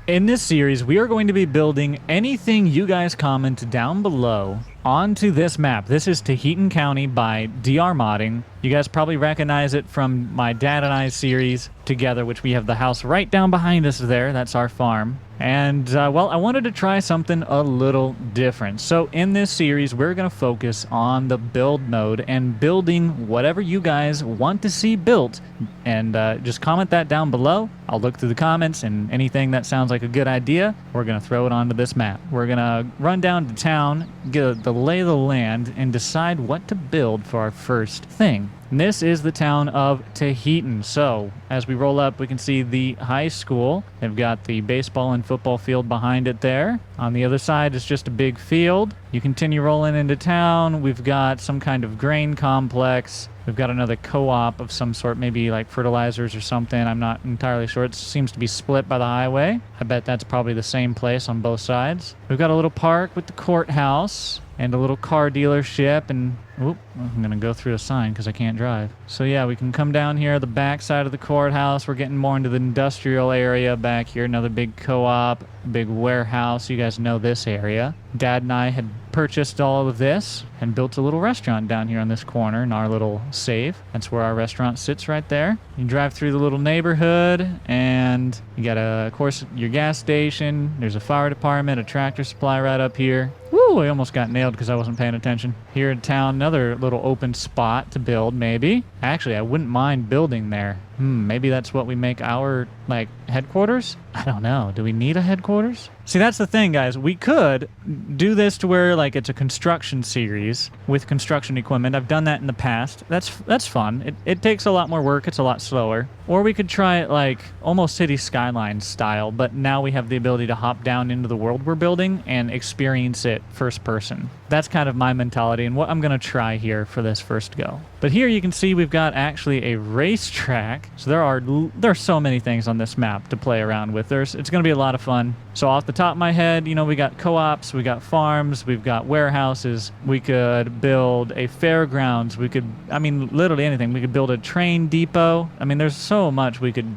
In this series, we are going to be building anything you guys comment down below onto this map. This is Tahitian County by DR Modding. You guys probably recognize it from my dad and I series together, which we have the house right down behind us there. That's our farm. And, well, I wanted to try something a little different. So in this series, we're going to focus on the build mode and building whatever you guys want to see built. And just comment that down below. I'll look through the comments, and anything that sounds like a good idea, we're going to throw it onto this map. We're going to run down to town, get the lay of the land, and decide what to build for our first thing. And this is the town of Tahitian. So as we roll up, we can see the high school. They've got the baseball and football field behind it there. On the other side is just a big field. You continue rolling into town. We've got some kind of grain complex. We've got another co-op of some sort, maybe like fertilizers or something. I'm not entirely sure. It seems to be split by the highway. I bet that's probably the same place on both sides. We've got a little park with the courthouse and a little car dealership, and oop, I'm gonna go through a sign because I can't drive. So yeah, we can come down here, the back side of the courthouse. We're getting more into the industrial area back here. Another big co-op, big warehouse. You guys know this area. Dad and I had purchased all of this and built a little restaurant down here on this corner in our little save. That's where our restaurant sits right there. You drive through the little neighborhood and you got, of course, your gas station. There's a fire department, a tractor supply right up here. Woo, I almost got nailed because I wasn't paying attention. Here in town, another little open spot to build, maybe. Actually, I wouldn't mind building there. Maybe that's what we make our, like, headquarters? I don't know. Do we need a headquarters? See, that's the thing, guys. We could do this to where, like, it's a construction series with construction equipment. I've done that in the past. That's fun. It takes a lot more work. It's a lot slower. Or we could try it, like, almost City Skylines style, but now we have the ability to hop down into the world we're building and experience it first person. That's kind of my mentality and what I'm going to try here for this first go. But here you can see we've got actually a racetrack. So there are so many things on this map to play around with. It's going to be a lot of fun. So off the top of my head, you know, we got co-ops, we got farms, we've got warehouses. We could build a fairgrounds. We could, I mean, literally anything. We could build a train depot. I mean, there's so much we can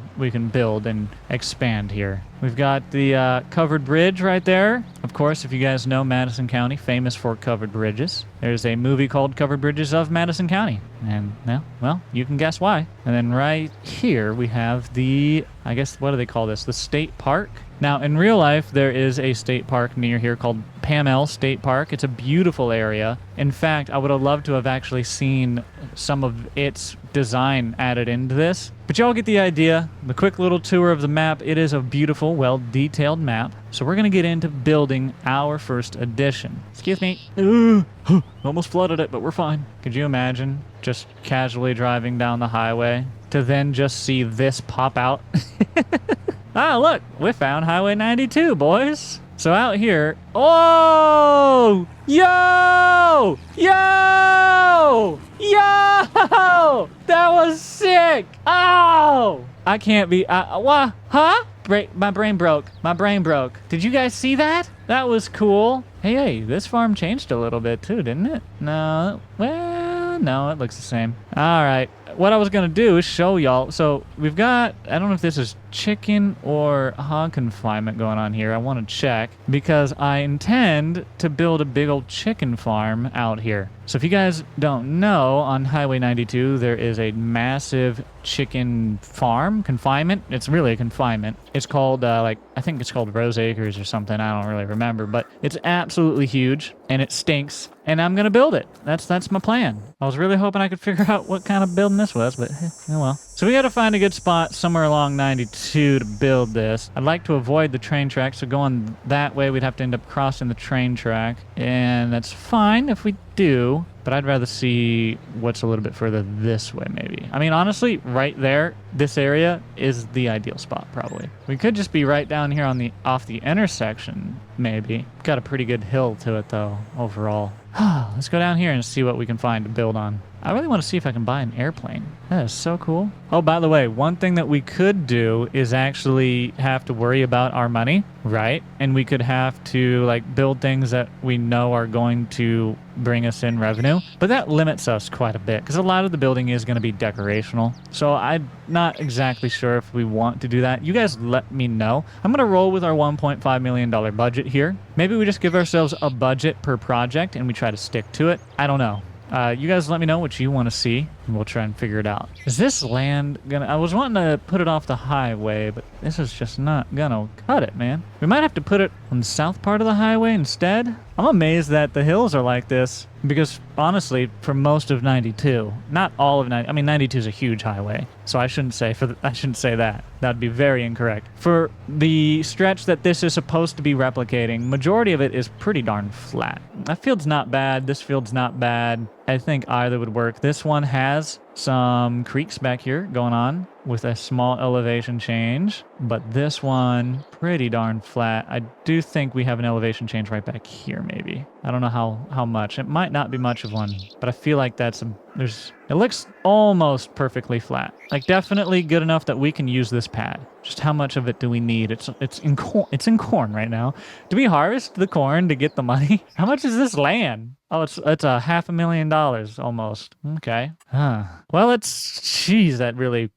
build and expand here. We've got the covered bridge right there. Of course, if you guys know Madison County, famous for covered bridges. There's a movie called Covered Bridges of Madison County. And, well, you can guess why. And then right here we have the, I guess, what do they call this? The state park. Now, in real life, there is a state park near here called Pamell State Park. It's a beautiful area. In fact, I would have loved to have actually seen some of its design added into this. But y'all get the idea. The quick little tour of the map. It is a beautiful, well-detailed map. So we're going to get into building our first edition. Excuse me. Almost flooded it, but we're fine. Could you imagine just casually driving down the highway to then just see this pop out? Ah, look, we found Highway 92, boys. So out here, oh, yo, that was sick. Oh, I can't be, what, huh? My brain broke. Did you guys see that? That was cool. Hey, this farm changed a little bit too, didn't it? No, well, no, it looks the same. All right. What I was going to do is show y'all. So we've got, I don't know if this is chicken or hog confinement going on here. I want to check because I intend to build a big old chicken farm out here. So if you guys don't know, on Highway 92, there is a massive chicken farm, confinement. It's really a confinement. It's called, I think it's called Rose Acres or something. I don't really remember, but it's absolutely huge and it stinks. And I'm going to build it. That's my plan. I was really hoping I could figure out what kind of building this was, but oh well. So we got to find a good spot somewhere along 92 to build this. I'd like to avoid the train track, so going that way, we'd have to end up crossing the train track. And that's fine if we do, but I'd rather see what's a little bit further this way, maybe. I mean, honestly, right there, this area is the ideal spot, probably. We could just be right down here on off the intersection, maybe. Got a pretty good hill to it, though, overall. Let's go down here and see what we can find to build on. I really want to see if I can buy an airplane. That is so cool. Oh, by the way, one thing that we could do is actually have to worry about our money, right? And we could have to like build things that we know are going to bring us in revenue. But that limits us quite a bit because a lot of the building is going to be decorational. So I'm not exactly sure if we want to do that. You guys let me know. I'm going to roll with our $1.5 million budget here. Maybe we just give ourselves a budget per project and we try to stick to it. I don't know. You guys let me know what you want to see, and we'll try and figure it out. Is this land gonna... I was wanting to put it off the highway, but this is just not gonna cut it, man. We might have to put it on the south part of the highway instead. I'm amazed that the hills are like this, because honestly, for most of 92, not all of 90... I mean, 92 is a huge highway, so I shouldn't say that. That'd be very incorrect. For the stretch that this is supposed to be replicating, majority of it is pretty darn flat. That field's not bad. This field's not bad. I think either would work. This one has some creeks back here going on with a small elevation change, but this one pretty darn flat. I do think we have an elevation change right back here, maybe. I don't know how much. It might not be much of one, but I feel like it looks almost perfectly flat. Like definitely good enough that we can use this pad. Just how much of it do we need? It's in corn right now. Do we harvest the corn to get the money? How much is this land? Oh, it's $500,000 almost. Okay. Well, jeez, that really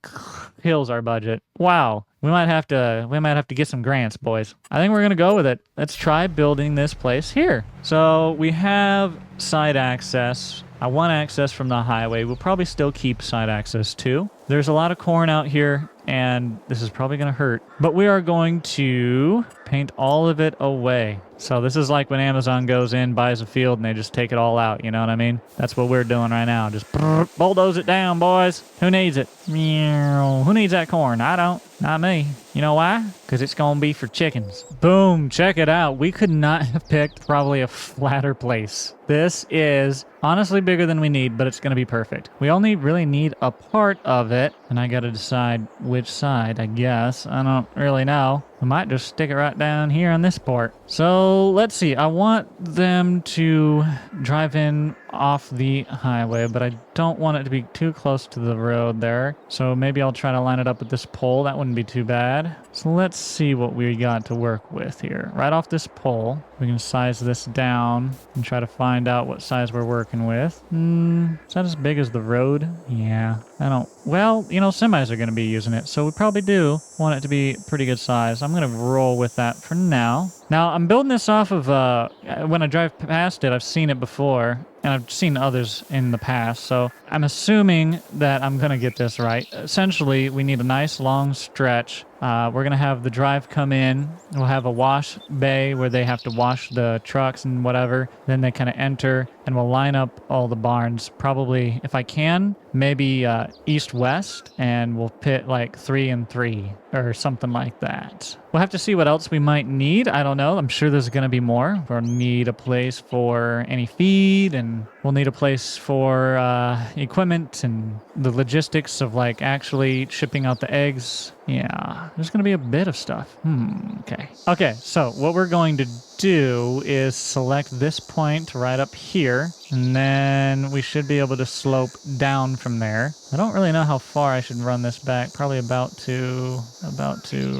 kills our budget. Wow. We might have to get some grants, boys. I think we're gonna go with it. Let's try building this place here. So we have side access. I want access from the highway. We'll probably still keep side access too. There's a lot of corn out here, and this is probably gonna hurt. But we are going to paint all of it away. So this is like when Amazon goes in, buys a field, and they just take it all out, you know what I mean? That's what we're doing right now. Just bulldoze it down, boys. Who needs it? Meow. Who needs that corn? I don't. Not me. You know why? Because it's going to be for chickens. Boom. Check it out. We could not have picked probably a flatter place. This is honestly bigger than we need, but it's going to be perfect. We only really need a part of it, and I got to decide which side, I guess. I don't really know. I might just stick it right down here on this part. So let's see. I want them to drive in off the highway, but I don't want it to be too close to the road there. So maybe I'll try to line it up with this pole. That wouldn't be too bad. So let's see what we got to work with here. Right off this pole, we can size this down and try to find out what size we're working with. Is that as big as the road? Yeah. Well, you know, semis are going to be using it, so we probably do want it to be pretty good size. I'm going to roll with that for now. Now, I'm building this off of, when I drive past it, I've seen it before, and I've seen others in the past, so I'm assuming that I'm going to get this right. Essentially, we need a nice long stretch. We're going to have the drive come in. We'll have a wash bay where they have to wash the trucks and whatever. Then they kind of enter, and we'll line up all the barns. Probably, if I can, maybe east-west, and we'll pit like 3 and 3 or something like that. We'll have to see what else we might need. I don't know. I'm sure there's going to be more. We'll need a place for any feed, and we'll need a place for equipment and the logistics of like actually shipping out the eggs. Yeah, there's going to be a bit of stuff. Okay, so what we're going to do is select this point right up here, and then we should be able to slope down from there. I don't really know how far I should run this back. Probably about to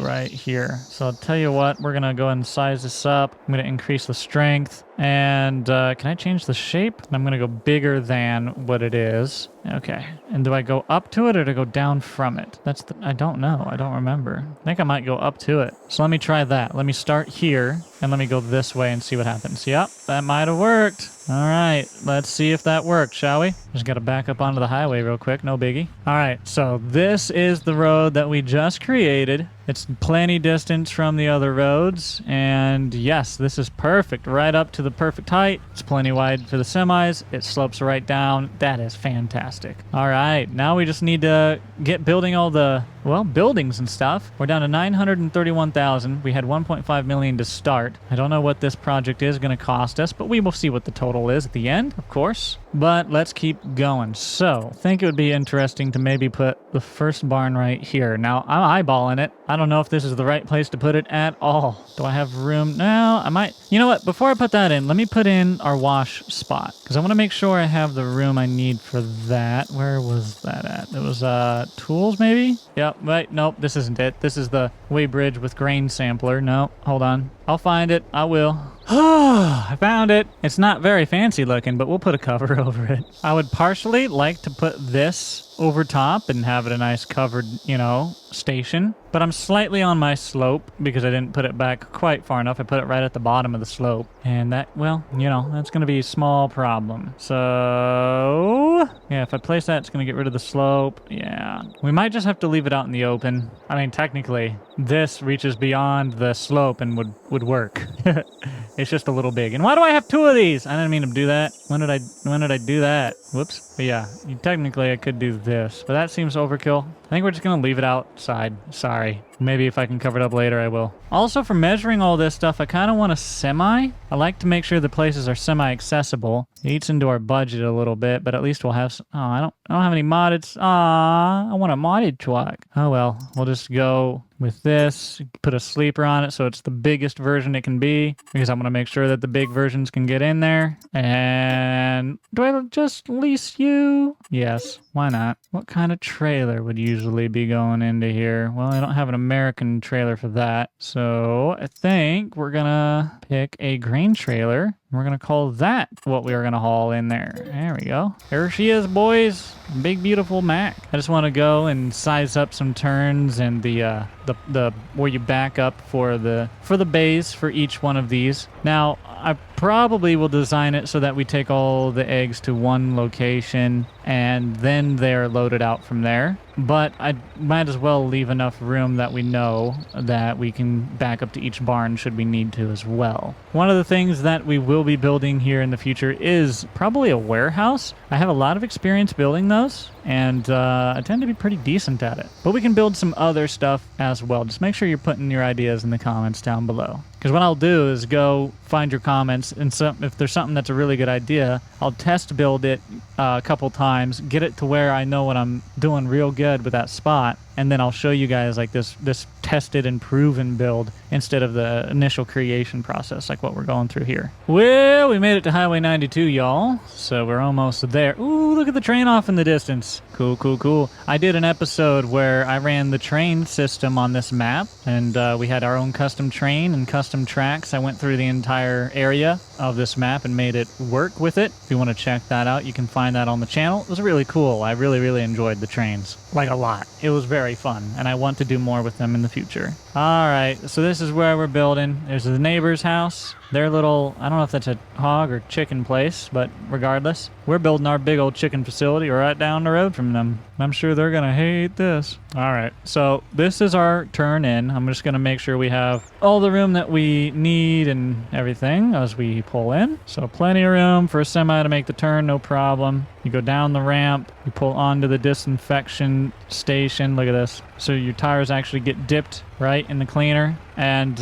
right here. So I'll tell you what, we're going to go ahead and size this up. I'm going to increase the strength. And can I change the shape? I'm going to go bigger than what it is. Okay. And do I go up to it or do I go down from it? I don't know. I don't remember. I think I might go up to it. So let me try that. Let me start here and let me go this way and see what happens. Yep, that might have worked. All right, let's see if that worked, shall we? Just got to back up onto the highway real quick, no biggie. All right, so this is the road that we just created. It's plenty distance from the other roads, and yes, this is perfect, right up to the perfect height. It's plenty wide for the semis. It slopes right down. That is fantastic. All right, now we just need to get building all the, well, buildings and stuff. We're down to 931,000. We had 1.5 million to start. I don't know what this project is going to cost us, but we will see what the total is at the end, of course. but let's keep going. So I think it would be interesting to maybe put the first barn right here. Now, I'm eyeballing it. I don't know if this is the right place to put it at all. Do I have room? No, I might. You know what? Before I put that in, let me put in our wash spot because I want to make sure I have the room I need for that. Where was that at? It was tools maybe? Yep, right. Nope, this isn't it. This is the weighbridge with grain sampler. No, hold on. I'll find it. I will. I found it. It's not very fancy looking, but we'll put a cover over it. I would partially like to put this over top and have it a nice covered, you know, station. But I'm slightly on my slope because I didn't put it back quite far enough. I put it right at the bottom of the slope. And that, well, you know, that's going to be a small problem. So, yeah, if I place that, it's going to get rid of the slope. Yeah. We might just have to leave it out in the open. I mean, technically, this reaches beyond the slope and would work. It's just a little big. And why do I have two of these? I didn't mean to do that. When did I do that? Whoops. But yeah, technically I could do this, but that seems overkill. I think we're just going to leave it outside. Sorry. Maybe if I can cover it up later, I will. Also, for measuring all this stuff, I kind of want a semi. I like to make sure the places are semi-accessible. It eats into our budget a little bit, but at least we'll have... Oh, I don't have any modded... Aw, I want a modded truck. Oh, well. We'll just go with this. Put a sleeper on it so it's the biggest version it can be, because I'm going to make sure that the big versions can get in there. And do I just lease you? Yes. Why not? What kind of trailer would usually be going into here? Well, I don't have an American trailer for that. So I think we're gonna pick a grain trailer. We're gonna call that what we are gonna haul in there. There we go. There she is, boys. Big beautiful Mac. I just want to go and size up some turns and the where you back up for the bays for each one of these. Now, I probably will design it so that we take all the eggs to one location and then they're loaded out from there. But I might as well leave enough room that we know that we can back up to each barn should we need to as well. One of the things that we will be building here in the future is probably a warehouse. I have a lot of experience building those, and I tend to be pretty decent at it. But we can build some other stuff as well. Just make sure you're putting your ideas in the comments down below. Because what I'll do is go find your comments, and if there's something that's a really good idea, I'll test build it a couple times, get it to where I know what I'm doing real good with that spot, and then I'll show you guys like this tested and proven build instead of the initial creation process like what we're going through here. Well, we made it to Highway 92, y'all, so we're almost there. Ooh, look at the train off in the distance. Cool, cool, cool. I did an episode where I ran the train system on this map, and we had our own custom train and custom tracks. I went through the entire area of this map and made it work with it. If you want to check that out, you can find that on the channel. It was really cool. I really, really enjoyed the trains. Like a lot. It was very fun, and I want to do more with them in the future. All right, so this is where we're building. There's the neighbor's house. Their little, I don't know if that's a hog or chicken place, but regardless, we're building our big old chicken facility right down the road from them. I'm sure they're gonna hate this. All right, so this is our turn in. I'm just gonna make sure we have all the room that we need and everything as we pull in. So plenty of room for a semi to make the turn, no problem. You go down the ramp, you pull onto the disinfection station. Look at this. So your tires actually get dipped right in the cleaner. And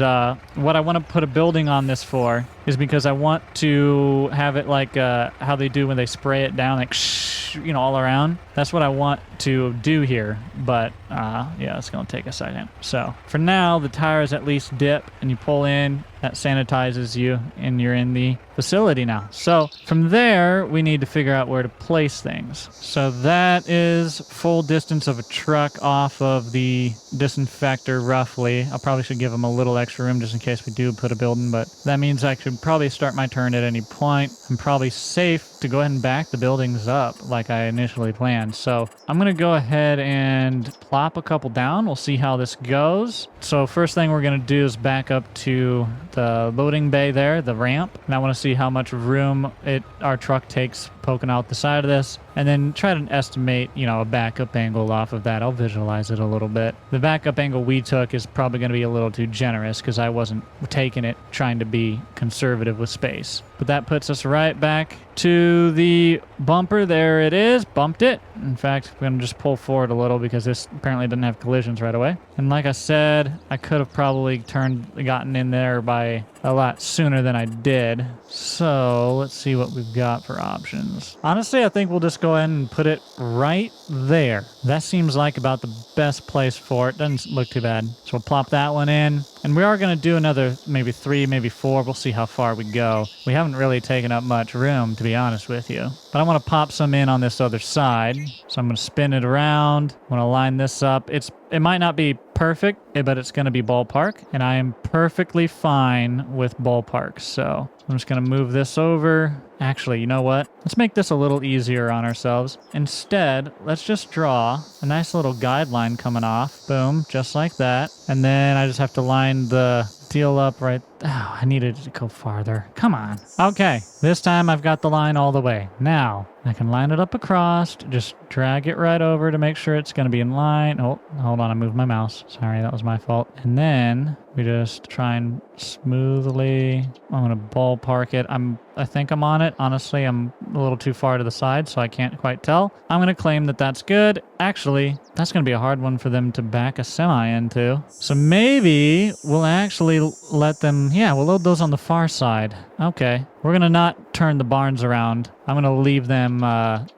what I want to put a building on this for is because I want to have it like how they do when they spray it down, like shh, you know, all around. That's what I want to do here. But yeah, it's going to take a second. So for now, the tires at least dip and you pull in. That sanitizes you and you're in the facility now. So from there, we need to figure out where to place things. So that is full distance of a truck off of the disinfector roughly. I probably should give them a little extra room just in case we do put a building, but that means I should probably start my turn at any point. I'm probably safe to go ahead and back the buildings up like I initially planned. So I'm going to go ahead and plop a couple down. We'll see how this goes. So first thing we're going to do is back up to the loading bay there, the ramp, and I want to see how much room our truck takes poking out the side of this, and then try to estimate, you know, a backup angle off of that. I'll visualize it a little bit. The backup angle we took is probably going to be a little too generous because I wasn't taking it trying to be conservative with space. But that puts us right back to the bumper. There it is. Bumped it. In fact, we're going to just pull forward a little because this apparently didn't have collisions right away. And like I said, I could have probably gotten in there by a lot sooner than I did. So let's see what we've got for options. Honestly, I think we'll just go ahead and put it right there. That seems like about the best place for it. Doesn't look too bad. So we'll plop that one in. And we are going to do another maybe 3, maybe 4. We'll see how far we go. We haven't really taken up much room, to be honest with you. But I want to pop some in on this other side. So I'm going to spin it around. I want to line this up. It might not be perfect, but it's going to be ballpark. And I am perfectly fine with ballpark. So I'm just going to move this over. Actually, you know what? Let's make this a little easier on ourselves. Instead, let's just draw a nice little guideline coming off. Boom, just like that. And then I just have to line the deal up right. Oh, I needed to go farther. Come on. Okay, this time I've got the line all the way. Now, I can line it up across, just drag it right over to make sure it's going to be in line. Oh, hold on, I moved my mouse. Sorry, that was my fault. And then we just try and smoothly, I'm going to ballpark it. I think I'm on it. Honestly, I'm a little too far to the side, so I can't quite tell. I'm going to claim that that's good. Actually, that's going to be a hard one for them to back a semi into. So maybe we'll actually let them, yeah, we'll load those on the far side. Okay. We're going to not turn the barns around. I'm going to leave them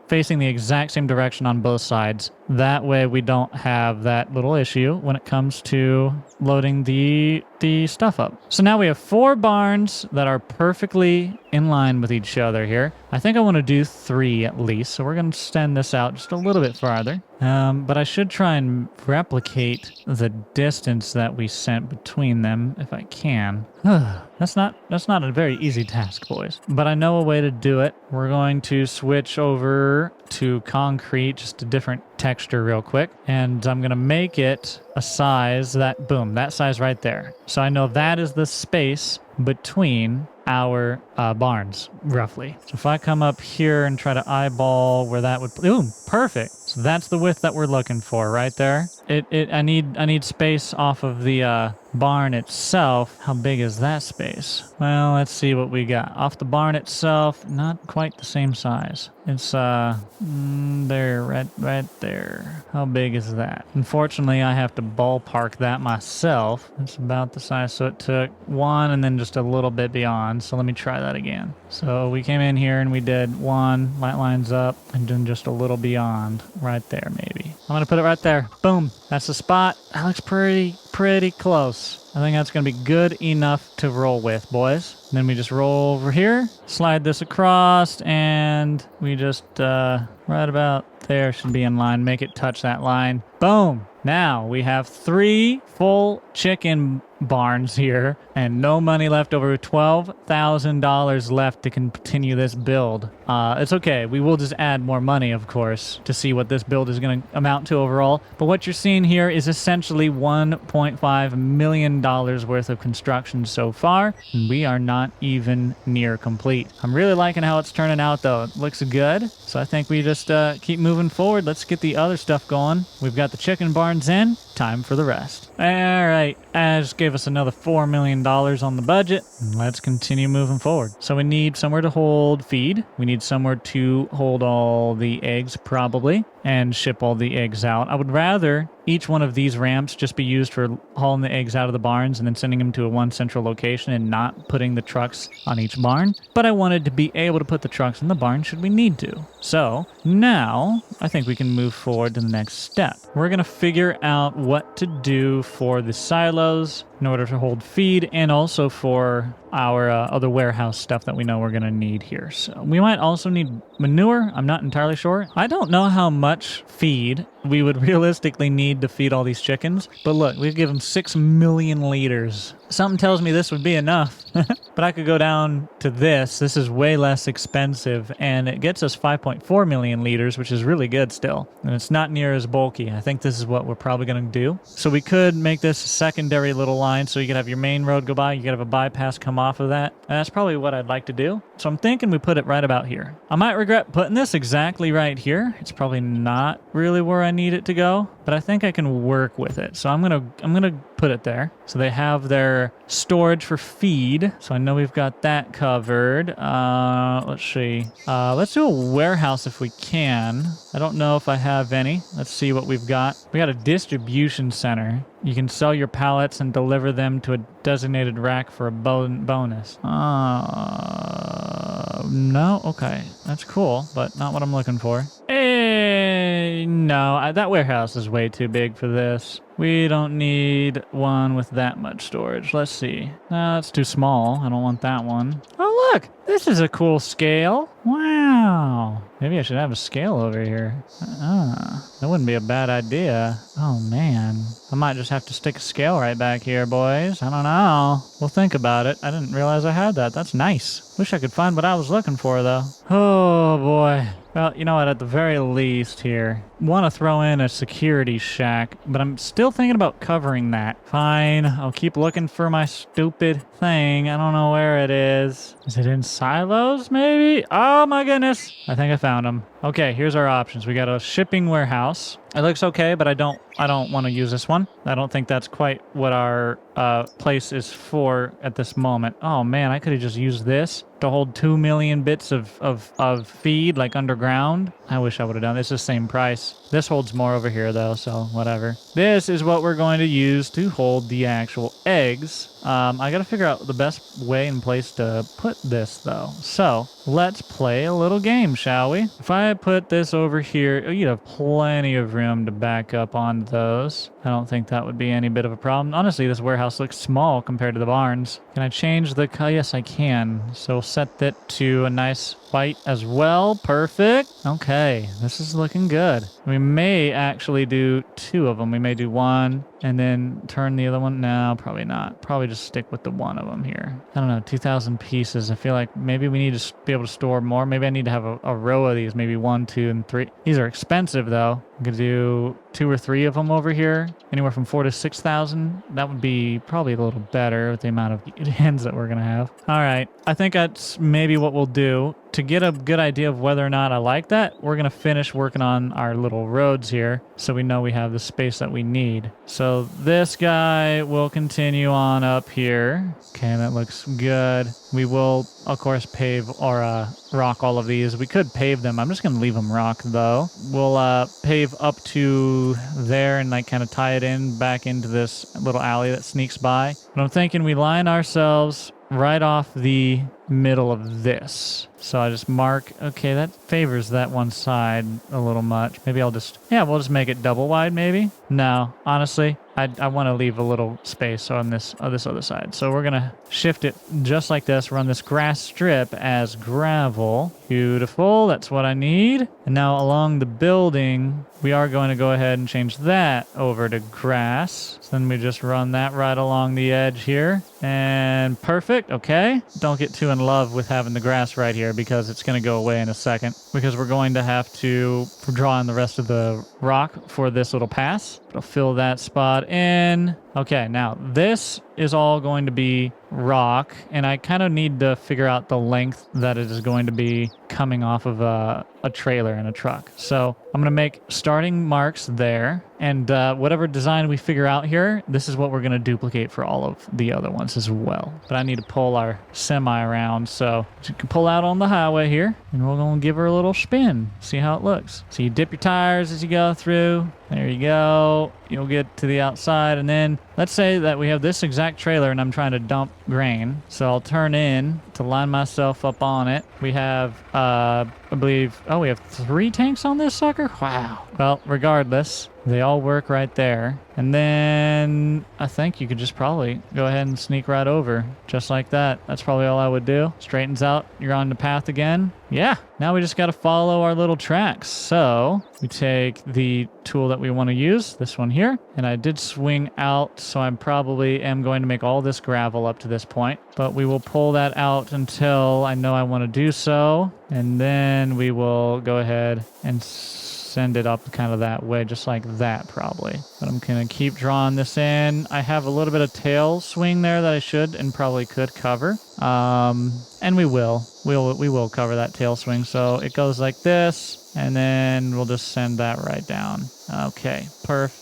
facing the exact same direction on both sides. That way we don't have that little issue when it comes to loading the stuff up. So now we have 4 barns that are perfectly in line with each other here. I think I want to do 3 at least, so we're going to extend this out just a little bit farther. But I should try and replicate the distance that we sent between them if I can. That's not a very easy task, boys. But I know a way to do it. We're going to switch over to concrete, just a different texture real quick. And I'm going to make it a size that, boom, that size right there. So I know that is the space between our barns, roughly. So if I come up here and try to eyeball where that would, boom, perfect. So that's the width that we're looking for right there. I need space off of the barn itself. How big is that space? Well, let's see what we got. Off the barn itself, not quite the same size. It's there, right there. How big is that? Unfortunately, I have to ballpark that myself. It's about the size, so it took 1 and then just a little bit beyond. So let me try that again. So we came in here and we did 1, light lines up, and then just a little beyond right there maybe. I'm gonna put it right there. Boom. That's the spot. That looks pretty close. I think that's going to be good enough to roll with, boys. And then we just roll over here, slide this across, and we just, right about there should be in line. Make it touch that line. Boom. Now we have 3 full chicken barns here and no money left over. $12,000 left to continue this build. It's okay. We will just add more money, of course, to see what this build is going to amount to overall. But what you're seeing here is essentially $1.5 million worth of construction so far. And we are not even near complete. I'm really liking how it's turning out, though. It looks good. So I think we just keep moving forward. Let's get the other stuff going. We've got the chicken barns in. Time for the rest. All right. I just gave us another $4 million on the budget. Let's continue moving forward. So we need somewhere to hold feed. We need somewhere to hold all the eggs, probably, and ship all the eggs out. I would rather each one of these ramps just be used for hauling the eggs out of the barns and then sending them to one central location and not putting the trucks on each barn. But I wanted to be able to put the trucks in the barn should we need to. So now I think we can move forward to the next step. We're going to figure out what to do for the silos in order to hold feed and also for our other warehouse stuff that we know we're going to need here. So we might also need manure. I'm not entirely sure. I don't know how much feed we would realistically need to feed all these chickens. But look, we've given 6 million liters. Something tells me this would be enough. But I could go down to this. This is way less expensive, and it gets us 5.4 million liters, which is really good still. And it's not near as bulky. I think this is what we're probably going to do. So we could make this a secondary little line so you could have your main road go by. You could have a bypass come off of that. And that's probably what I'd like to do. So I'm thinking we put it right about here. I might regret putting this exactly right here. It's probably not really where I need it to go, but I think I can work with it. So I'm gonna put put it there. So they have their storage for feed. So I know we've got that covered. Let's see. Let's do a warehouse if we can. I don't know if I have any. Let's see what we've got. We got a distribution center. You can sell your pallets and deliver them to a designated rack for a bonus. No, okay. That's cool, but not what I'm looking for. No, that warehouse is way too big for this. We don't need one with that much storage. Let's see. No, it's too small. I don't want that one. Oh, look! This is a cool scale. Wow. Maybe I should have a scale over here. That wouldn't be a bad idea. Oh, man. I might just have to stick a scale right back here, boys. I don't know. We'll think about it. I didn't realize I had that. That's nice. Wish I could find what I was looking for, though. Oh, boy. Well, you know what? At the very least here, want to throw in a security shack, but I'm still thinking about covering that. Fine. I'll keep looking for my stupid thing. I don't know where it is. Is it in silos, maybe? Oh, my goodness. I think I found them. Okay, here's our options. We got a shipping warehouse. It looks okay, but I don't want to use this one. I don't think that's quite what our place is for at this moment. Oh man, I could have just used this to hold 2 million bits of feed, like underground. I wish I would have done this. It's the same price. This holds more over here though, so whatever. This is what we're going to use to hold the actual eggs. I gotta figure out the best way and place to put this though. So let's play a little game, shall we? If I put this over here, you'd have plenty of room to back up on those. I don't think that would be any bit of a problem. Honestly, this warehouse looks small compared to the barns. Can I change the... Yes, I can. So set that to a nice white as well. Perfect. Okay, this is looking good. We may actually do 2 of them. We may do 1 and then turn the other one. No, probably not. Probably just stick with the 1 of them here. I don't know, 2,000 pieces. I feel like maybe we need to be able to store more. Maybe I need to have a row of these, maybe 1, 2, and 3. These are expensive though. I'm gonna do 2 or 3 of them over here, anywhere from 4,000 to 6,000. That would be probably a little better with the amount of hens that we're gonna have. All right, I think that's maybe what we'll do. To get a good idea of whether or not I like that, we're gonna finish working on our little roads here so we know we have the space that we need. So this guy will continue on up here. Okay, that looks good. We will, of course, pave or rock all of these. We could pave them. I'm just gonna leave them rock though. We'll pave up to there and like kind of tie it in back into this little alley that sneaks by. But I'm thinking we line ourselves right off the middle of this. So I just mark, okay, that favors that one side a little much. Maybe I'll just, we'll just make it double wide maybe. No, honestly, I want to leave a little space on this other side. So we're going to shift it just like this, run this grass strip as gravel. Beautiful, that's what I need. And now along the building, we are going to go ahead and change that over to grass. So then we just run that right along the edge here. And perfect, okay. Don't get too in love with having the grass right here because it's going to go away in a second. Because we're going to have to draw in the rest of the rock for this little pass. I'll fill that spot in. Okay, now this is all going to be rock, and I kind of need to figure out the length that it is going to be coming off of a trailer and a truck. So I'm going to make starting marks there, and whatever design we figure out here, this is what we're going to duplicate for all of the other ones as well. But I need to pull our semi around, so you can pull out on the highway here, and we're going to give her a little spin, see how it looks. So you dip your tires as you go through. There you go. You'll get to the outside, and then let's say that we have this exact trailer and I'm trying to dump grain. So I'll turn in to line myself up on it. We have, I believe, we have 3 tanks on this sucker? Wow. Well, regardless, they all work right there. And then I think you could just probably go ahead and sneak right over just like that. That's probably all I would do. Straightens out. You're on the path again. Yeah. Now we just got to follow our little tracks. So we take the tool that we want to use, this one here, and I did swing out, so I probably am going to make all this gravel up to this point, but we will pull that out until I know I want to do so, and then we will go ahead and send it up kind of that way, just like that probably. But I'm gonna keep drawing this in. I have a little bit of tail swing there that I should and probably could cover. And we will. We will cover that tail swing. So it goes like this, and then we'll just send that right down. Okay,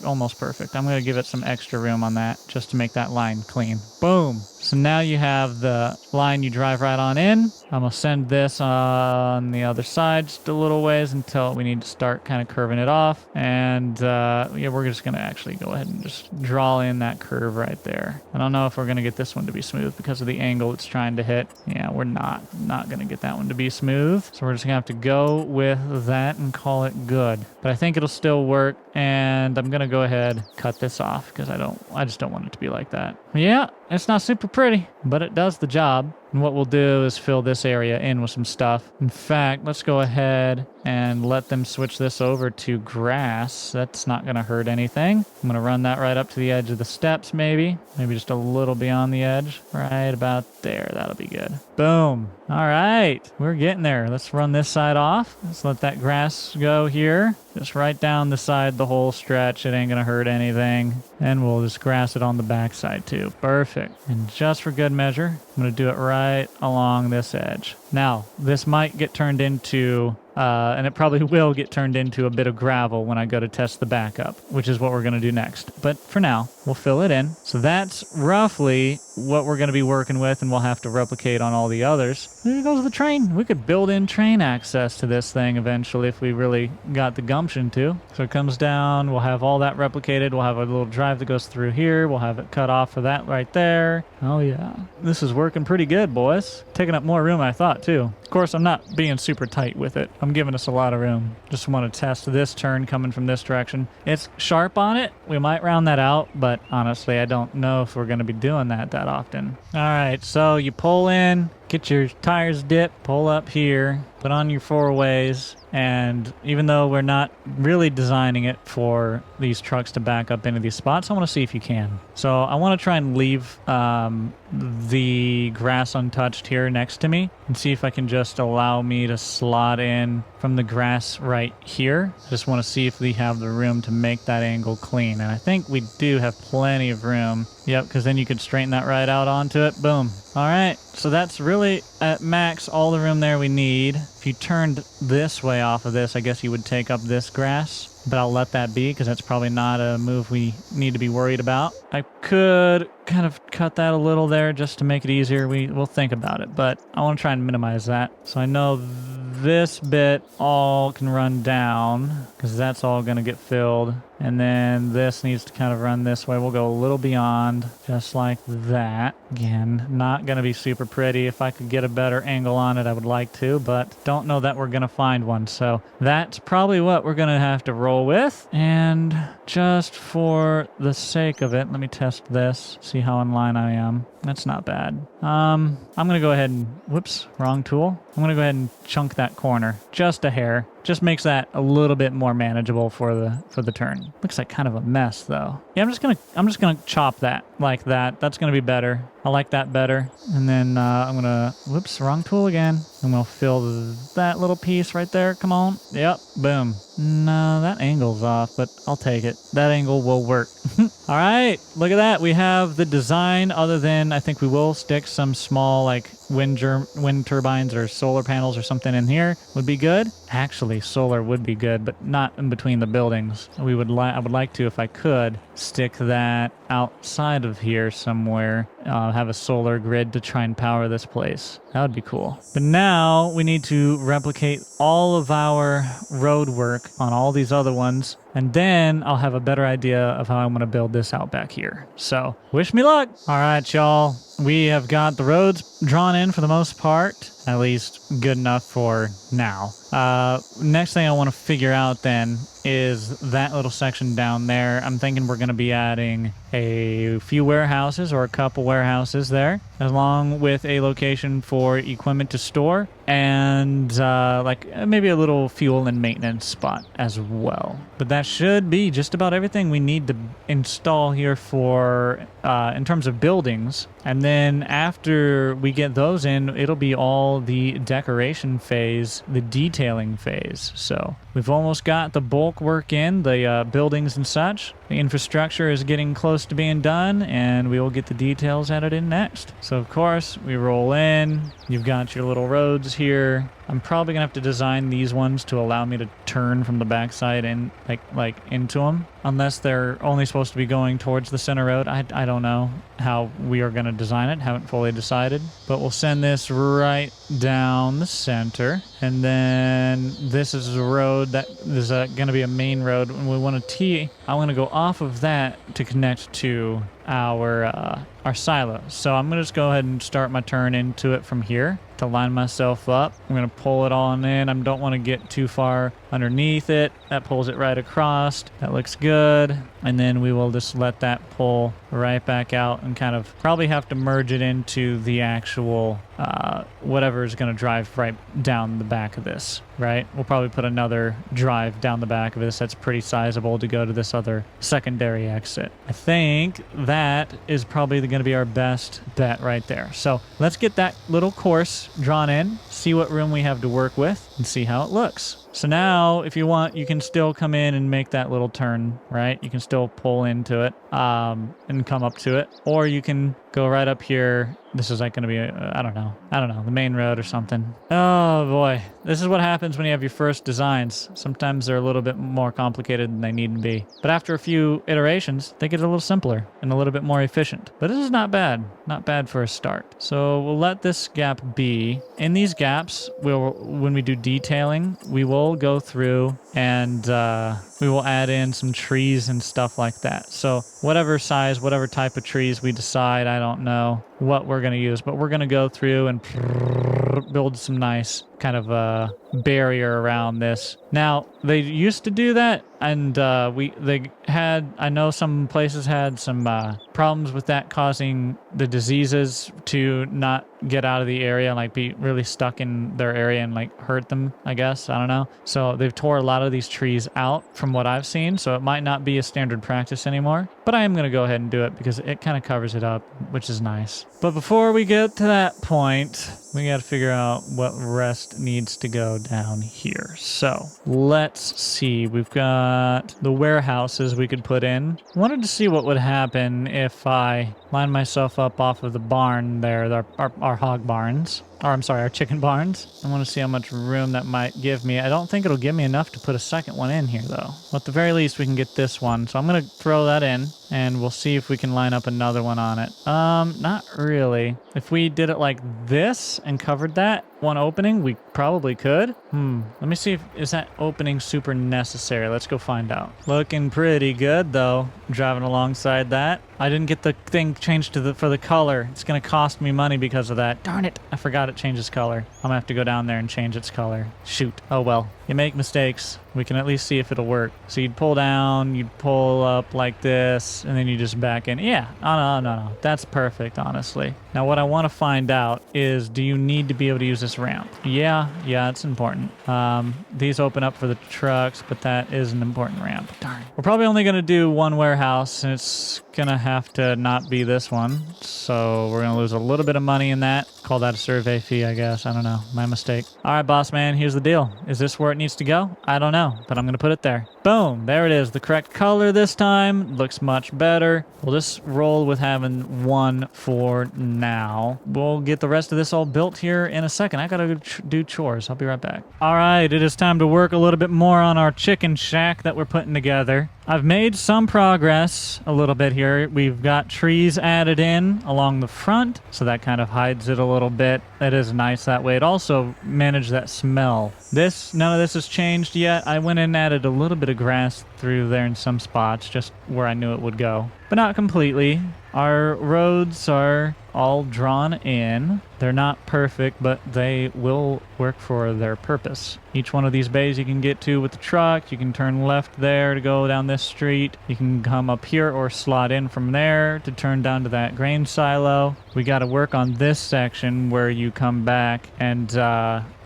almost perfect. I'm going to give it some extra room on that just to make that line clean. Boom. So now you have the line you drive right on in. I'm going to send this on the other side just a little ways until we need to start kind of curving it off. And yeah, we're just going to actually go ahead and just draw in that curve right there. I don't know if we're going to get this one to be smooth because of the angle it's trying to hit. Yeah, we're not going to get that one to be smooth. So we're just going to have to go with that and call it good. But I think it'll still work. And I'm going to go ahead cut this off because I just don't want it to be like that. Yeah, it's not super pretty, but it does the job. And what we'll do is fill this area in with some stuff. In fact, let's go ahead and let them switch this over to grass. That's not going to hurt anything. I'm going to run that right up to the edge of the steps maybe. Maybe just a little beyond the edge. Right about there. That'll be good. Boom. All right. We're getting there. Let's run this side off. Let's let that grass go here. Just right down the side, the whole stretch. It ain't going to hurt anything. And we'll just grass it on the back side too. Perfect. And just for good measure, I'm going to do it right along this edge. Now, this might get turned into, and it probably will get turned into a bit of gravel when I go to test the backup, which is what we're going to do next. But for now, we'll fill it in. So that's roughly what we're going to be working with, and we'll have to replicate on all the others. There goes the train. We could build in train access to this thing eventually if we really got the gumption to. So it comes down. We'll have all that replicated. We'll have a little drive that goes through here. We'll have it cut off for that right there. Oh, yeah. This is working pretty good, boys. Taking up more room than I thought, too. Of course, I'm not being super tight with it. I'm giving us a lot of room. Just want to test this turn coming from this direction. It's sharp on it. We might round that out, but honestly, I don't know if we're going to be doing that often. All right, so you pull in, get your tires dipped, pull up here, put on your four ways, and even though we're not really designing it for these trucks to back up into these spots, I want to see if you can. So I want to try and leave the grass untouched here next to me and see if I can just allow me to slot in from the grass right here. I just want to see if we have the room to make that angle clean. And I think we do have plenty of room. Yep, because then you could straighten that right out onto it. Boom. All right, so that's really at max all the room there we need. If you turned this way off of this, I guess you would take up this grass. But I'll let that be because that's probably not a move we need to be worried about. I could kind of cut that a little there just to make it easier. We'll think about it, but I want to try and minimize that. So I know this bit all can run down because that's all going to get filled. And then this needs to kind of run this way. We'll go a little beyond, just like that. Again, not going to be super pretty. If I could get a better angle on it, I would like to, but don't know that we're going to find one. So that's probably what we're going to have to roll with. And just for the sake of it, let me test this, see how in line I am. That's not bad. I'm going to go ahead and, whoops, wrong tool. I'm going to go ahead and chunk that corner just a hair. Just makes that a little bit more manageable for the turn. Looks like kind of a mess though. Yeah, I'm just gonna chop that like that. That's gonna be better. I like that better. And then I'm gonna, whoops, wrong tool again. I'm gonna fill that little piece right there. Come on. Yep, boom. No, that angle's off, but I'll take it. That angle will work. All right, look at that. We have the design, other than I think we will stick some small like wind turbines or solar panels or something in here would be good. Actually, solar would be good, but not in between the buildings. I would like to, if I could, stick that outside of here somewhere. Have a solar grid to try and power this place. That would be cool. But now we need to replicate all of our road work on all these other ones, and then I'll have a better idea of how I'm going to build this out back here. So wish me luck. All right, y'all. We have got the roads drawn in for the most part, at least good enough for now. Next thing I want to figure out then is that little section down there. I'm thinking we're going to be adding a few warehouses or a couple warehouses there, along with a location for equipment to store and like maybe a little fuel and maintenance spot as well. But that should be just about everything we need to install here for in terms of buildings. And then after we get those in, it'll be all the decoration phase, the detailing phase. So We've almost got the bulk work in, the buildings and such. The infrastructure is getting close to being done, and we will get the details added in next. So, of course, we roll in. You've got your little roads here. I'm probably going to have to design these ones to allow me to turn from the backside and like into them. Unless they're only supposed to be going towards the center road. I don't know how we are going to design it. Haven't fully decided. But we'll send this right down the center. And then this is a road that is going to be a main road. And we want a T. I want to go off of that to connect to our silo. So I'm going to just go ahead and start my turn into it from here to line myself up. I'm going to pull it on in. I don't want to get too far underneath it. That pulls it right across. That looks good. And then we will just let that pull right back out and kind of probably have to merge it into the actual whatever is going to drive right down the back of this, right? We'll probably put another drive down the back of this that's pretty sizable to go to this other secondary exit. I think that is probably going to be our best bet right there. So let's get that little course drawn in, see what room we have to work with, and see how it looks. So now, if you want, you can still come in and make that little turn, right? You can still pull into it and come up to it. Or you can go right up here. This is like going to be, I don't know, the main road or something. Oh boy, this is what happens when you have your first designs. Sometimes they're a little bit more complicated than they need to be. But after a few iterations, they get a little simpler and a little bit more efficient. But this is not bad. Not bad for a start. So we'll let this gap be. In these gaps, when we do detailing, we will go through and we will add in some trees and stuff like that. So whatever size, whatever type of trees we decide, I don't know what we're going to use, but we're going to go through and build some nice kind of a barrier around this. Now, they used to do that, and I know some places had some problems with that, causing the diseases to not get out of the area, like be really stuck in their area and like hurt them, I guess. I don't know. So they've tore a lot of these trees out from what I've seen, so it might not be a standard practice anymore. But I am going to go ahead and do it because it kind of covers it up, which is nice. But before we get to that point, we got to figure out what rest needs to go down here. So let's see. We've got the warehouses we could put in. Wanted to see what would happen if I line myself up off of the barn there, our hog barns. Or I'm sorry, our chicken barns. I want to see how much room that might give me. I don't think it'll give me enough to put a second one in here, though. Well, at the very least, we can get this one. So I'm going to throw that in, and we'll see if we can line up another one on it. Not really. If we did it like this and covered that one opening, we probably could. Let me see is that opening super necessary? Let's go find out. Looking pretty good, though, driving alongside that. I didn't get the thing changed for the color. It's going to cost me money because of that. Darn it. I forgot it changes color. I'm going to have to go down there and change its color. Shoot. Oh, well. You make mistakes. We can at least see if it'll work. So you'd pull down, you'd pull up like this, and then you just back in. Yeah. Oh, no. That's perfect, honestly. Now, what I want to find out is, do you need to be able to use this ramp? Yeah, it's important. These open up for the trucks, but that is an important ramp. Darn. We're probably only going to do one warehouse, and it's going to have to not be this one. So we're going to lose a little bit of money in that. Call that a survey fee, I guess. I don't know. My mistake. All right, boss man, here's the deal. Is this where it needs to go? I don't know, but I'm going to put it there. Boom. There it is. The correct color this time. Looks much better. We'll just roll with having one for now. We'll get the rest of this all built here in a second. I got to do chores. I'll be right back. All right, it is time to work a little bit more on our chicken shack that we're putting together. I've made some progress a little bit here. We've got trees added in along the front, so that kind of hides it a little bit. That is nice that way. It also managed that smell. None of this has changed yet. I went and added a little bit of grass through there in some spots, just where I knew it would go, but not completely. Our roads are all drawn in. They're not perfect, but they will work for their purpose. Each one of these bays you can get to with the truck. You can turn left there to go down this street. You can come up here or slot in from there to turn down to that grain silo. We got to work on this section where you come back and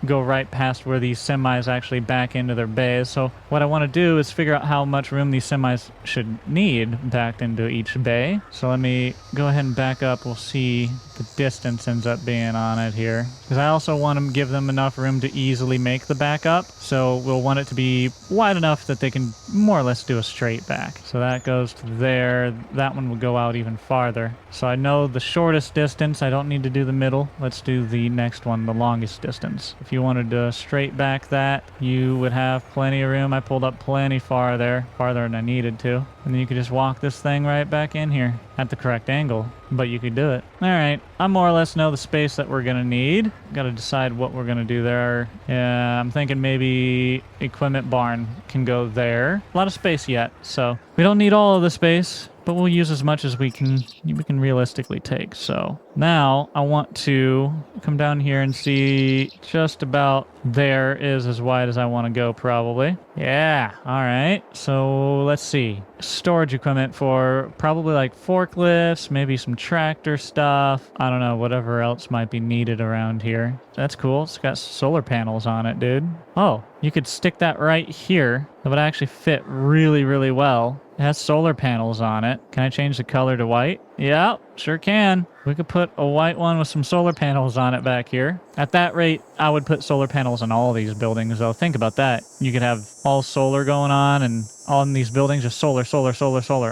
go right past where these semis actually back into their bays. So what I want to do is figure out how much room these semis should need backed into each bay. So let me go ahead and back up. We'll see the distance ends up being on it here, because I also want to give them enough room to easily make the backup. So we'll want it to be wide enough that they can more or less do a straight back. So that goes to there. That one will go out even farther. So I know the shortest distance. I don't need to do the middle. Let's do the next one, the longest distance. If you wanted to straight back that, you would have plenty of room. I pulled up plenty farther than I needed to. And then you could just walk this thing right back in here at the correct angle, but you could do it. All right, I more or less know the space that we're gonna need. Got to decide what we're gonna do there. Yeah, I'm thinking maybe equipment barn can go there. A lot of space yet, so we don't need all of the space, but we'll use as much as we can realistically take. So now I want to come down here and see just about there is as wide as I want to go, probably. Yeah, all right. So let's see. Storage equipment for probably like forklifts, maybe some tractor stuff. I don't know, whatever else might be needed around here. That's cool. It's got solar panels on it, dude. Oh, you could stick that right here. That would actually fit really, really well. It has solar panels on it. Can I change the color to white? Yeah, sure can. We could put a white one with some solar panels on it back here. At that rate, I would put solar panels on all of these buildings, though. Think about that. You could have all solar going on, and all in these buildings just solar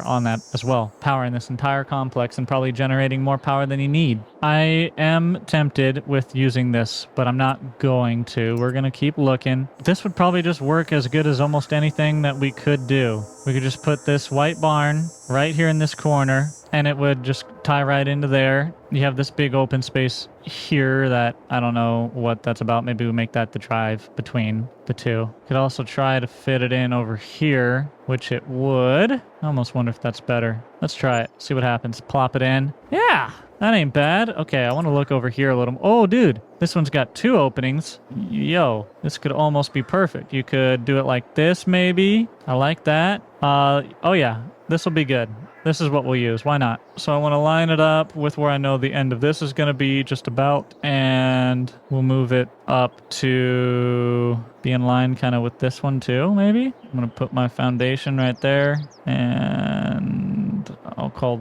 on that as well. Powering this entire complex and probably generating more power than you need. I am tempted with using this, but I'm not going to. We're going to keep looking. This would probably just work as good as almost anything that we could do. We could just put this white barn right here in this corner, and it would just tie right into there. You have this big open space here that I don't know what that's about. Maybe we make that the drive between the two. Could also try to fit it in over here, which it would. I almost wonder if that's better. Let's try it. See what happens. Plop it in. Yeah, that ain't bad. Okay, I want to look over here a little. Oh, dude, this one's got two openings. Yo, this could almost be perfect. You could do it like this, maybe. I like that. Oh yeah, this will be good. This is what we'll use. Why not? So I want to line it up with where I know the end of this is going to be just about, and we'll move it up to be in line kind of with this one too, maybe. I'm going to put my foundation right there, and I'll call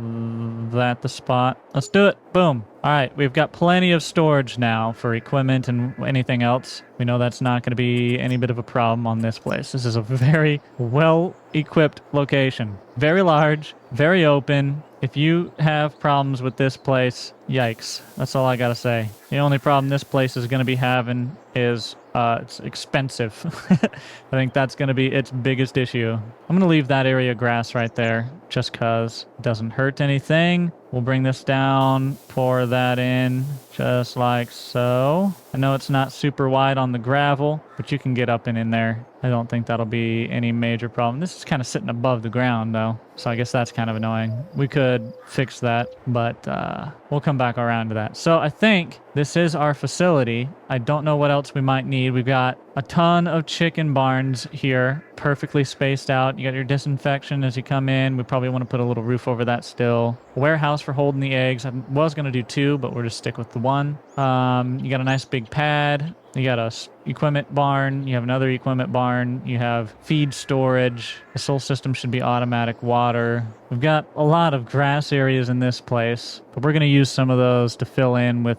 that the spot. Let's do it. Boom. All right, we've got plenty of storage now for equipment and anything else. We know that's not going to be any bit of a problem on this place. This is a very well-equipped location. Very large, very open. If you have problems with this place, yikes. That's all I got to say. The only problem this place is going to be having is it's expensive. I think that's going to be its biggest issue. I'm going to leave that area grass right there just because it doesn't hurt anything. We'll bring this down, pour that in just like so. I know it's not super wide on the gravel, but you can get up and in there. I don't think that'll be any major problem. This is kind of sitting above the ground though, so I guess that's kind of annoying. We could fix that, but we'll come back around to that. So I think this is our facility. I don't know what else we might need. We've got a ton of chicken barns here, perfectly spaced out. You got your disinfection as you come in. We probably want to put a little roof over that still. A warehouse for holding the eggs. I was going to do two, but we'll just stick with the one. You got a nice big pad. You got a equipment barn. You have another equipment barn. You have feed storage. The soul system should be automatic water. We've got a lot of grass areas in this place, but we're going to use some of those to fill in with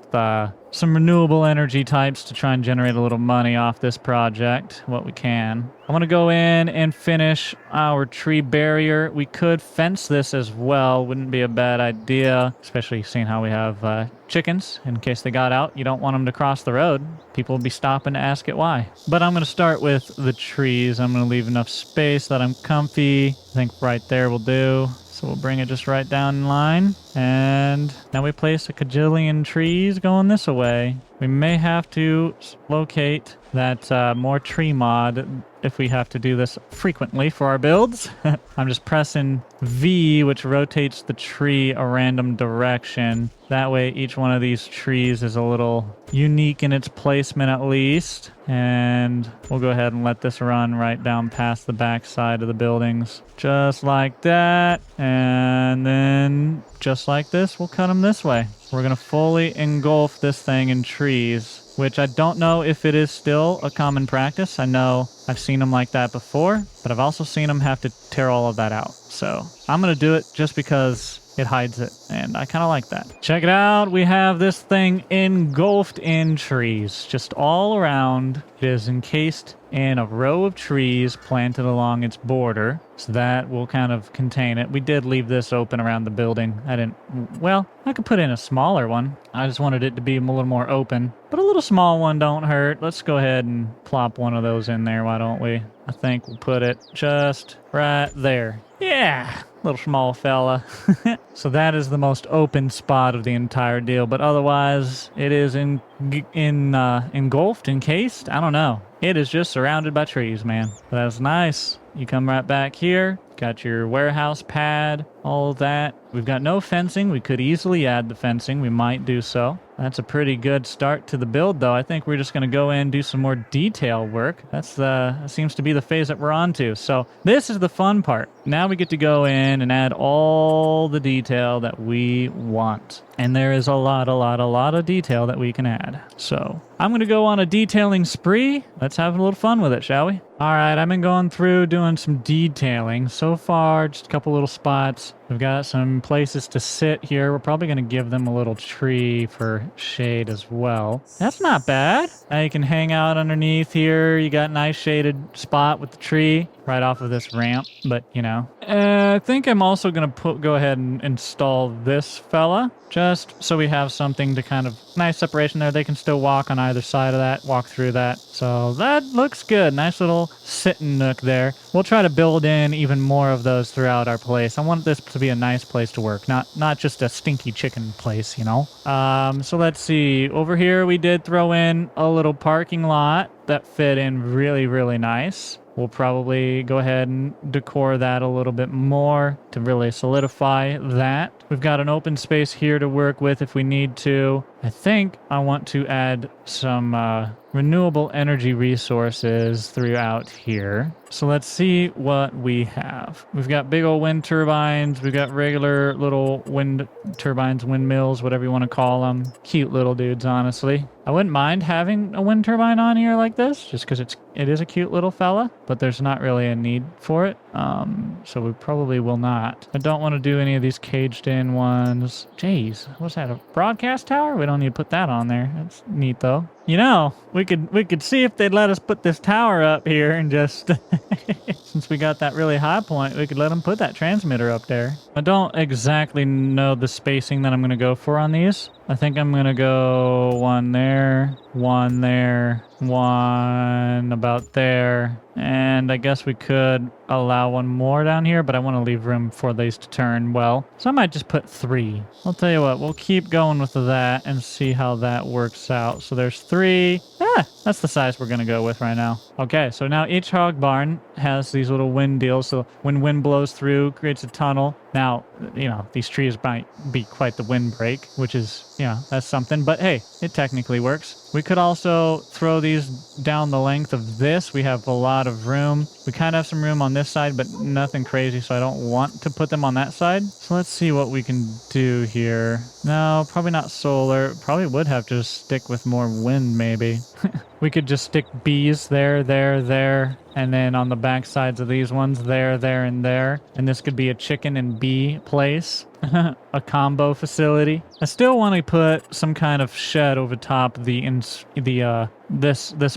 some renewable energy types to try and generate a little money off this project, what we can. I want to go in and finish our tree barrier. We could fence this as well. Wouldn't be a bad idea, especially seeing how we have chickens in case they got out. You don't want them to cross the road. People will be stopping to ask it why. But I'm going to start with the trees. I'm going to leave enough space that I'm comfy. I think right there will do. So we'll bring it just right down in line. And now we place a cajillion trees going this way. We may have to locate that more tree mod if we have to do this frequently for our builds. I'm just pressing V, which rotates the tree a random direction. That way each one of these trees is a little unique in its placement at least. And we'll go ahead and let this run right down past the back side of the buildings. Just like that. And then just like this, we'll cut them this way. We're going to fully engulf this thing in trees, which I don't know if it is still a common practice. I know I've seen them like that before, but I've also seen them have to tear all of that out. So I'm going to do it just because it hides it, and I kind of like that. Check it out. We have this thing engulfed in trees, just all around. It is encased in a row of trees planted along its border, so that will kind of contain it. We did leave this open around the building. Well, I could put in a smaller one. I just wanted it to be a little more open, but a little small one don't hurt. Let's go ahead and plop one of those in there, why don't we? I think we'll put it just right there. Yeah, little small fella. So that is the most open spot of the entire deal, but otherwise it is engulfed, encased. I don't know. It is just surrounded by trees, man. That's nice. You come right back here, got your warehouse pad, all of that. We've got no fencing. We could easily add the fencing. We might do so. That's a pretty good start to the build, though. I think we're just going to go in and do some more detail work. That seems to be the phase that we're on to. So this is the fun part. Now we get to go in and add all the detail that we want. And there is a lot of detail that we can add. So I'm going to go on a detailing spree. Let's have a little fun with it, shall we? All right, I've been going through doing some detailing. So far, just a couple little spots. We've got some places to sit here. We're probably going to give them a little tree for shade as well. That's not bad. Now you can hang out underneath here. You got a nice shaded spot with the tree right off of this ramp, but you know. I think I'm also going to go ahead and install this fella, just so we have something to kind of nice separation there. They can still walk on either side of that, walk through that. So that looks good. Nice little sitting nook there. We'll try to build in even more of those throughout our place. I want this to be a nice place to work, not just a stinky chicken place, you know. So let's see. Over here we did throw in a little parking lot that fit in really nice. We'll probably go ahead and decor that a little bit more to really solidify that. We've got an open space here to work with if we need to. I think I want to add some renewable energy resources throughout here. So let's see what we have. We've got big old wind turbines. We've got regular little wind turbines, windmills, whatever you want to call them. Cute little dudes, honestly. I wouldn't mind having a wind turbine on here like this, just because it is a cute little fella, but there's not really a need for it. So we probably will not. I don't want to do any of these caged in ones. Jeez, what's that, a broadcast tower? We don't need to put that on there. That's neat though. You know, we could see if they'd let us put this tower up here and just, since we got that really high point, we could let them put that transmitter up there. I don't exactly know the spacing that I'm going to go for on these. I think I'm going to go one there, one about there. And I guess we could allow one more down here, but I want to leave room for these to turn well. So I might just put 3. I'll tell you what, we'll keep going with that and see how that works out. So there's 3. That's the size we're going to go with right now. Okay, so now each hog barn has these little wind deals. So when wind blows through, creates a tunnel. Now, you know, these trees might be quite the windbreak, which is, you know, that's something. But hey, it technically works. We could also throw these down the length of this. We have a lot of room. We kind of have some room on this side, but nothing crazy, so I don't want to put them on that side. So let's see what we can do here. No, probably not solar. Probably would have to stick with more wind, maybe. We could just stick bees there, and then on the back sides of these ones, there, and there. And this could be a chicken and bee place. A combo facility. I still want to put some kind of shed over top of this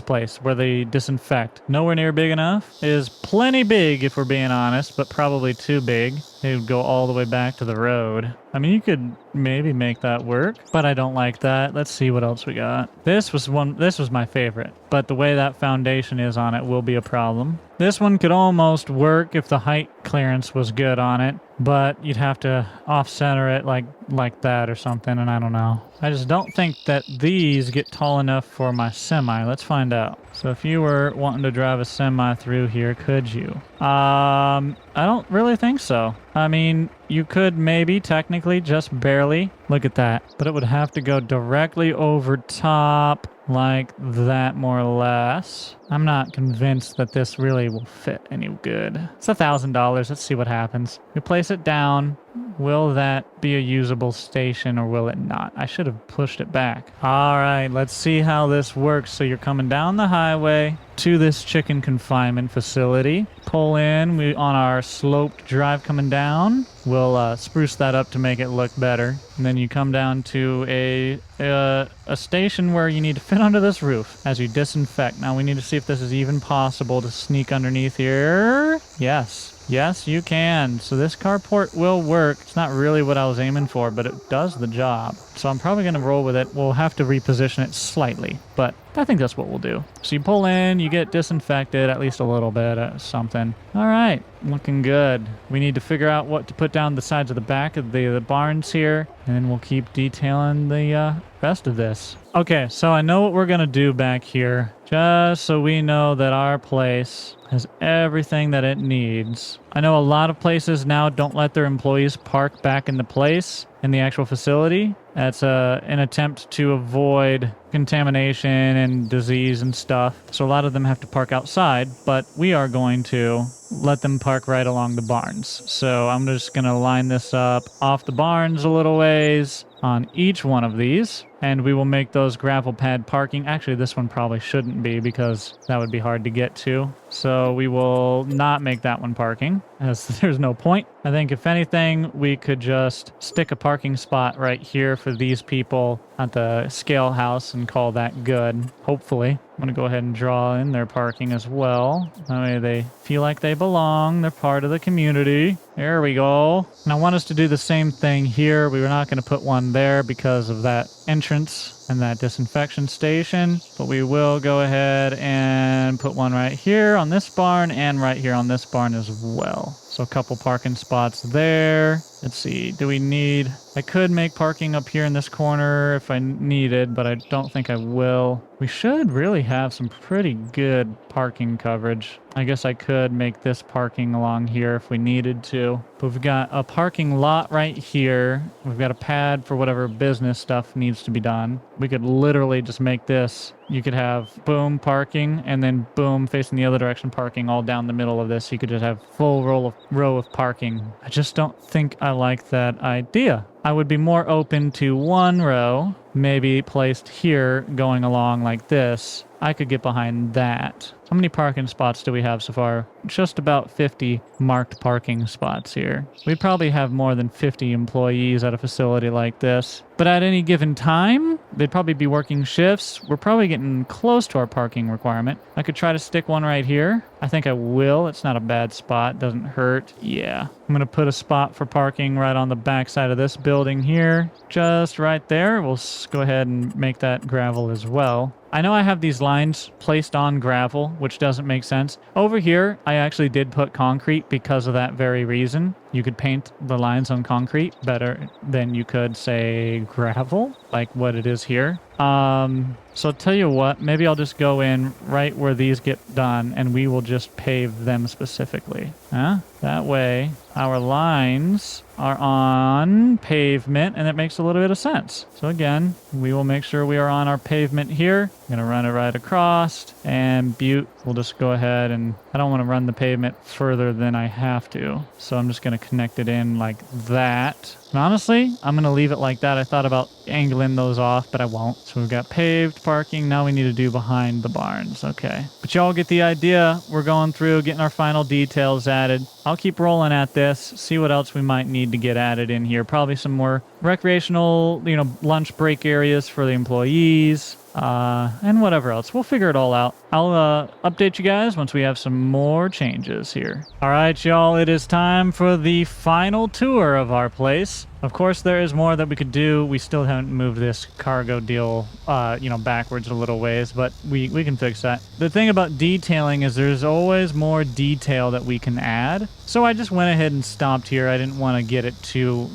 place where they disinfect. Nowhere near big enough. It is plenty big if we're being honest, but probably too big. It would go all the way back to the road. I mean, you could maybe make that work, but I don't like that. Let's see what else we got. This was my favorite, but the way that foundation is on it will be a problem. This one could almost work if the height clearance was good on it, but you'd have to off-center it like that or something, and I don't know. I just don't think that these get tall enough for my semi. Let's find out. So if you were wanting to drive a semi through here, could you? I don't really think so. I mean, you could maybe technically just barely. Look at that. But it would have to go directly over top like that, more or less. I'm not convinced that this really will fit any good. It's $1,000. Let's see what happens. We place it down. Will that be a usable station or will it not? I should have pushed it back. All right, let's see how this works. So you're coming down the highway to this chicken confinement facility. Pull in. We on our sloped drive coming down. We'll spruce that up to make it look better. And then you come down to a station where you need to fit under this roof as you disinfect. Now we need to see if this is even possible to sneak underneath here. Yes. Yes, you can. So this carport will work. It's not really what I was aiming for, but it does the job. So I'm probably going to roll with it. We'll have to reposition it slightly, but I think that's what we'll do. So you pull in, you get disinfected, at least a little bit, something. All right, looking good. We need to figure out what to put down the sides of the back of the barns here, and then we'll keep detailing the rest of this. Okay, so I know what we're going to do back here, just so we know that our place has everything that it needs. I know a lot of places now don't let their employees park back into place in the actual facility. That's an attempt to avoid contamination and disease and stuff. So a lot of them have to park outside, but we are going to let them park right along the barns. So I'm just going to line this up off the barns a little ways on each one of these, and we will make those gravel pad parking. Actually, this one probably shouldn't be because that would be hard to get to. So we will not make that one parking, as there's no point. I think if anything, we could just stick a parking spot right here for these people at the scale house and call that good, hopefully. I'm going to go ahead and draw in their parking as well. That way they feel like they belong. They're part of the community. There we go. And I want us to do the same thing here. We were not going to put one there because of that entrance and that disinfection station, but we will go ahead and put one right here on this barn and right here on this barn as well. So a couple parking spots there. Let's see, do we need... I could make parking up here in this corner if I needed, but I don't think I will. We should really have some pretty good parking coverage. I guess I could make this parking along here if we needed to. But we've got a parking lot right here. We've got a pad for whatever business stuff needs to be done. We could literally just make this. You could have boom parking and then boom facing the other direction parking all down the middle of this. You could just have full row of parking. I just don't think I like that idea. I would be more open to one row, maybe placed here going along like this. I could get behind that. How many parking spots do we have so far? Just about 50 marked parking spots here. We probably have more than 50 employees at a facility like this. But at any given time, they'd probably be working shifts. We're probably getting close to our parking requirement. I could try to stick one right here. I think I will. It's not a bad spot. Doesn't hurt. Yeah. I'm going to put a spot for parking right on the back side of this building here. Just right there. We'll go ahead and make that gravel as well. I know I have these lines placed on gravel, which doesn't make sense. Over here, I actually did put concrete because of that very reason. You could paint the lines on concrete better than you could, say, gravel, like what it is here. So I'll tell you what, maybe I'll just go in right where these get done and we will just pave them specifically. That way our lines are on pavement and it makes a little bit of sense. So again, we will make sure we are on our pavement here. I'm going to run it right across and butte. We'll just go ahead and I don't want to run the pavement further than I have to. So I'm just going to connect it in like that. And honestly, I'm going to leave it like that. I thought about angling those off, but I won't. So we've got paved parking. Now we need to do behind the barns. Okay. But y'all get the idea. We're going through, getting our final details added. I'll keep rolling at this, see what else we might need to get added in here. Probably some more recreational, lunch break areas for the employees. And whatever else. We'll figure it all out. I'll update you guys once we have some more changes here. All right, y'all, it is time for the final tour of our place. Of course, there is more that we could do. We still haven't moved this cargo deal, backwards a little ways, but we can fix that. The thing about detailing is there's always more detail that we can add. So I just went ahead and stopped here. I didn't want to get it too,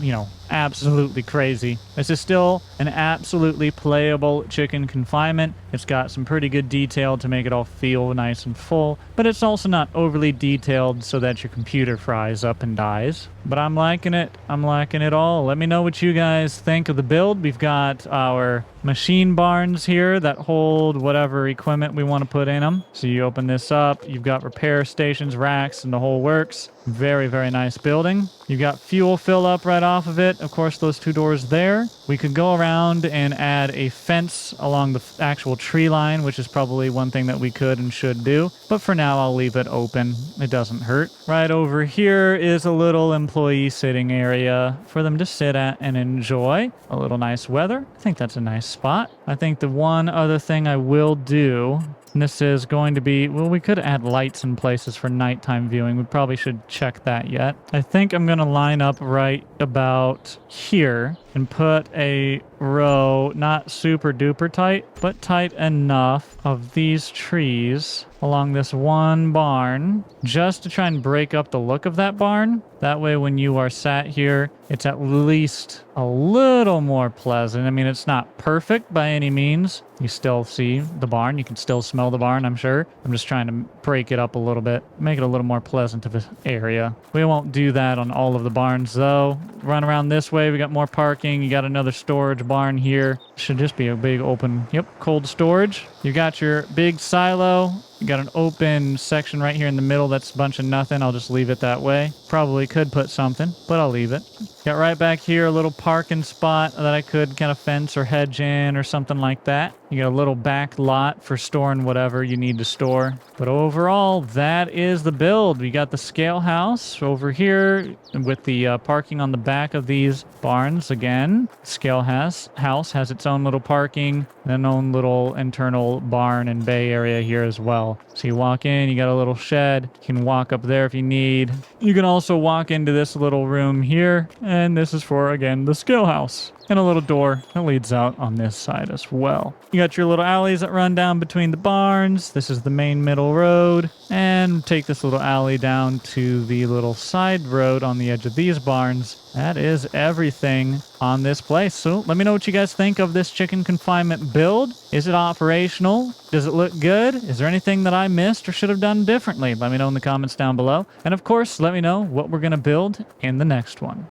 absolutely crazy. This is still an absolutely playable chicken confinement. It's got some pretty good detail to make it all feel nice and full, but it's also not overly detailed so that your computer fries up and dies. But I'm liking it. I'm liking it all overall, let me know what you guys think of the build. We've got our machine barns here that hold whatever equipment we want to put in them. So you open this up, you've got repair stations, racks, and the whole works. Very, very nice building. You've got fuel fill up right off of it. Of course, those 2 doors there. We could go around and add a fence along the actual tree line, which is probably one thing that we could and should do. But for now, I'll leave it open. It doesn't hurt. Right over here is a little employee sitting area for them to sit at and enjoy. A little nice weather. I think that's a nice spot. I think the one other thing I will do, and this is going to be, well, we could add lights in places for nighttime viewing. We probably should check that yet. I think I'm going to line up right about here and put a row, not super duper tight, but tight enough of these trees along this one barn just to try and break up the look of that barn. That way when you are sat here, it's at least a little more pleasant. I mean, it's not perfect by any means. You still see the barn. You can still smell the barn, I'm sure. I'm just trying to break it up a little bit, make it a little more pleasant of an area. We won't do that on all of the barns, though. Run around this way. We got more parking. You got another storage barn here. Should just be a big open, cold storage. You got your big silo. You got an open section right here in the middle that's a bunch of nothing. I'll just leave it that way. Probably could put something, but I'll leave it. Got right back here a little parking spot that I could kind of fence or hedge in or something like that. You got a little back lot for storing whatever you need to store. But overall, that is the build. We got the scale house over here with the parking on the back of these barns. Again, scale house has its own little parking and own little internal barn and bay area here as well. So you walk in, you got a little shed. You can walk up there if you need. You can also walk into this little room here. And this is for, again, the scale house. And a little door that leads out on this side as well. You got your little alleys that run down between the barns. This is the main middle road. And take this little alley down to the little side road on the edge of these barns. That is everything on this place. So let me know what you guys think of this chicken confinement build. Is it operational? Does it look good? Is there anything that I missed or should have done differently? Let me know in the comments down below. And of course, let me know what we're going to build in the next one.